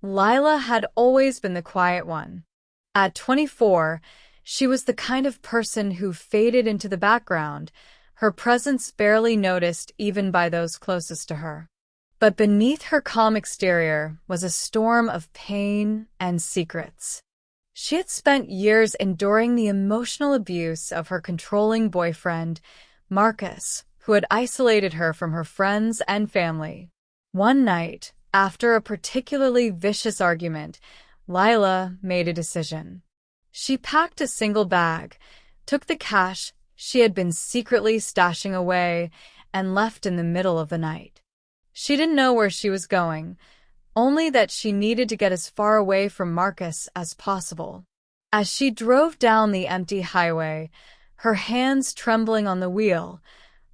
Lila had always been the quiet one. At 24, she was the kind of person who faded into the background, her presence barely noticed even by those closest to her. But beneath her calm exterior was a storm of pain and secrets. She had spent years enduring the emotional abuse of her controlling boyfriend, Marcus, who had isolated her from her friends and family. One night, after a particularly vicious argument, Lila made a decision. She packed a single bag, took the cash she had been secretly stashing away, and left in the middle of the night. She didn't know where she was going, only that she needed to get as far away from Marcus as possible. As she drove down the empty highway, her hands trembling on the wheel,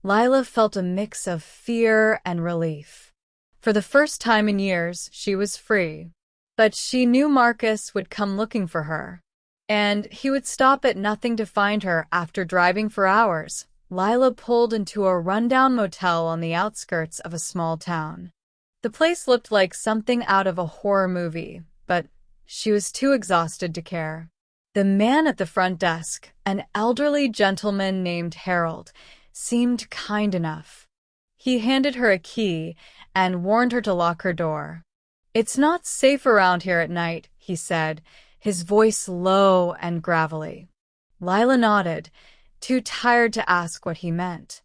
Lila felt a mix of fear and relief. For the first time in years, she was free. But she knew Marcus would come looking for her, and he would stop at nothing to find her. After driving for hours, Lila pulled into a rundown motel on the outskirts of a small town. The place looked like something out of a horror movie, but she was too exhausted to care. The man at the front desk, an elderly gentleman named Harold, seemed kind enough. He handed her a key and warned her to lock her door. "It's not safe around here at night," he said, his voice low and gravelly. Lila nodded, too tired to ask what he meant.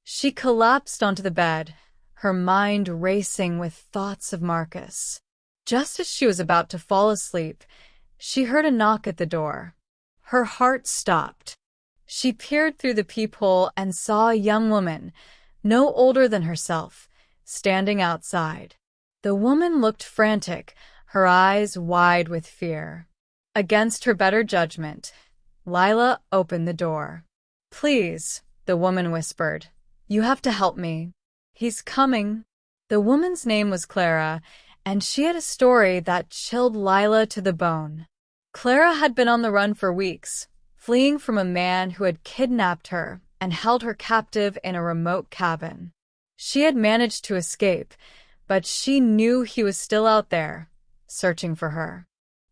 She collapsed onto the bed, her mind racing with thoughts of Marcus. Just as she was about to fall asleep, she heard a knock at the door. Her heart stopped. She peered through the peephole and saw a young woman, no older than herself, standing outside. The woman looked frantic, her eyes wide with fear. Against her better judgment, Lila opened the door. "Please," the woman whispered, "you have to help me. He's coming." The woman's name was Clara, and she had a story that chilled Lila to the bone. Clara had been on the run for weeks, fleeing from a man who had kidnapped her and held her captive in a remote cabin. She had managed to escape, but she knew he was still out there, searching for her.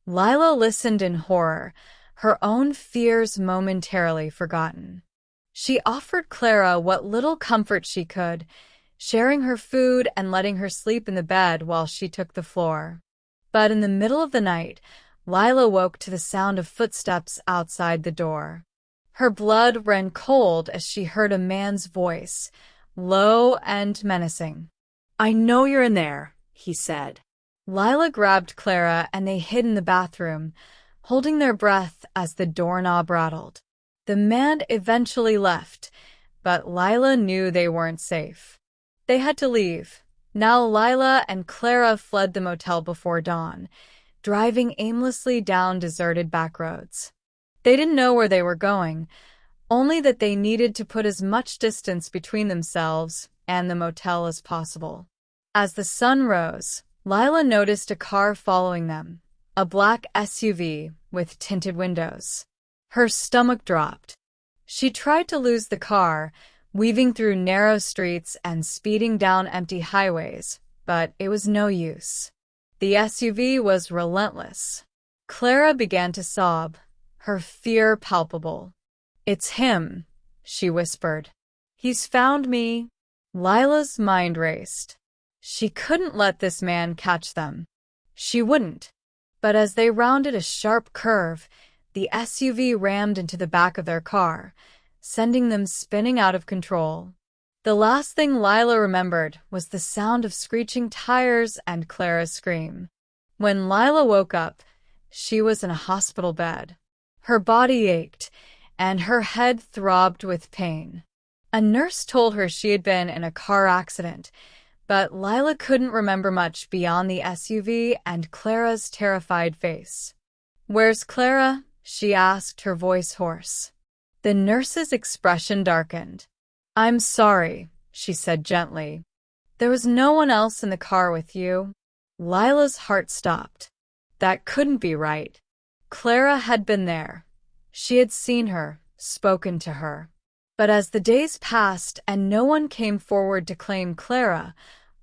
Lila listened in horror, her own fears momentarily forgotten. She offered Clara what little comfort she could, sharing her food and letting her sleep in the bed while she took the floor. But in the middle of the night, Lila woke to the sound of footsteps outside the door. Her blood ran cold as she heard a man's voice, low and menacing. "I know you're in there," he said. Lila grabbed Clara and they hid in the bathroom, holding their breath as the doorknob rattled. The man eventually left, but Lila knew they weren't safe. They had to leave. Now Lila and Clara fled the motel before dawn, driving aimlessly down deserted back roads. They didn't know where they were going, only that they needed to put as much distance between themselves and the motel as possible. As the sun rose, Lila noticed a car following them, a black SUV with tinted windows. Her stomach dropped. She tried to lose the car, weaving through narrow streets and speeding down empty highways, but it was no use. The SUV was relentless. Clara began to sob, her fear palpable. "It's him," she whispered. "He's found me." Lila's mind raced. She couldn't let this man catch them. She wouldn't. But as they rounded a sharp curve, the SUV rammed into the back of their car, sending them spinning out of control. The last thing Lila remembered was the sound of screeching tires and Clara's scream. When Lila woke up, she was in a hospital bed. Her body ached, and her head throbbed with pain. A nurse told her she had been in a car accident, but Lila couldn't remember much beyond the SUV and Clara's terrified face. "Where's Clara?" she asked, her voice hoarse. The nurse's expression darkened. "I'm sorry," she said gently. "There was no one else in the car with you?" Lila's heart stopped. That couldn't be right. Clara had been there. She had seen her, spoken to her. But as the days passed and no one came forward to claim Clara,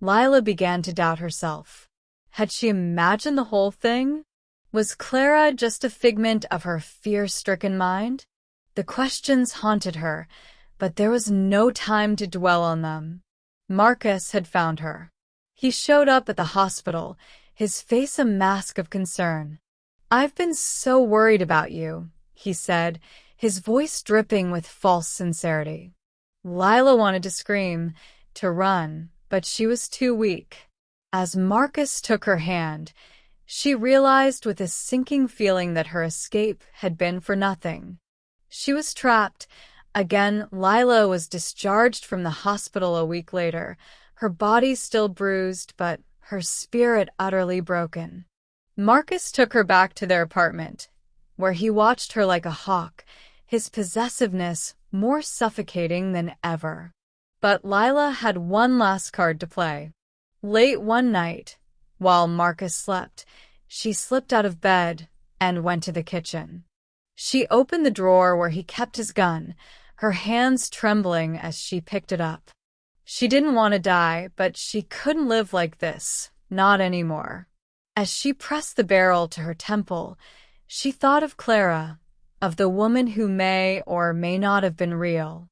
Lila began to doubt herself. Had she imagined the whole thing? Was Clara just a figment of her fear-stricken mind? The questions haunted her, but there was no time to dwell on them. Marcus had found her. He showed up at the hospital, his face a mask of concern. "I've been so worried about you," he said, his voice dripping with false sincerity. Lila wanted to scream, to run, but she was too weak. As Marcus took her hand, she realized with a sinking feeling that her escape had been for nothing. She was trapped. Again, Lila was discharged from the hospital a week later, her body still bruised, but her spirit utterly broken. Marcus took her back to their apartment, where he watched her like a hawk, his possessiveness more suffocating than ever. But Lila had one last card to play. Late one night, while Marcus slept, she slipped out of bed and went to the kitchen. She opened the drawer where he kept his gun, her hands trembling as she picked it up. She didn't want to die, but she couldn't live like this, not anymore. As she pressed the barrel to her temple, she thought of Clara, of the woman who may or may not have been real.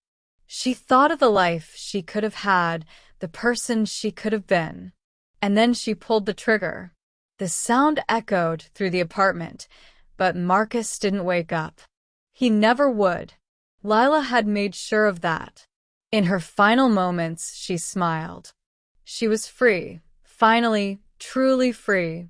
She thought of the life she could have had, the person she could have been. And then she pulled the trigger. The sound echoed through the apartment, but Marcus didn't wake up. He never would. Lila had made sure of that. In her final moments, she smiled. She was free, finally, truly free.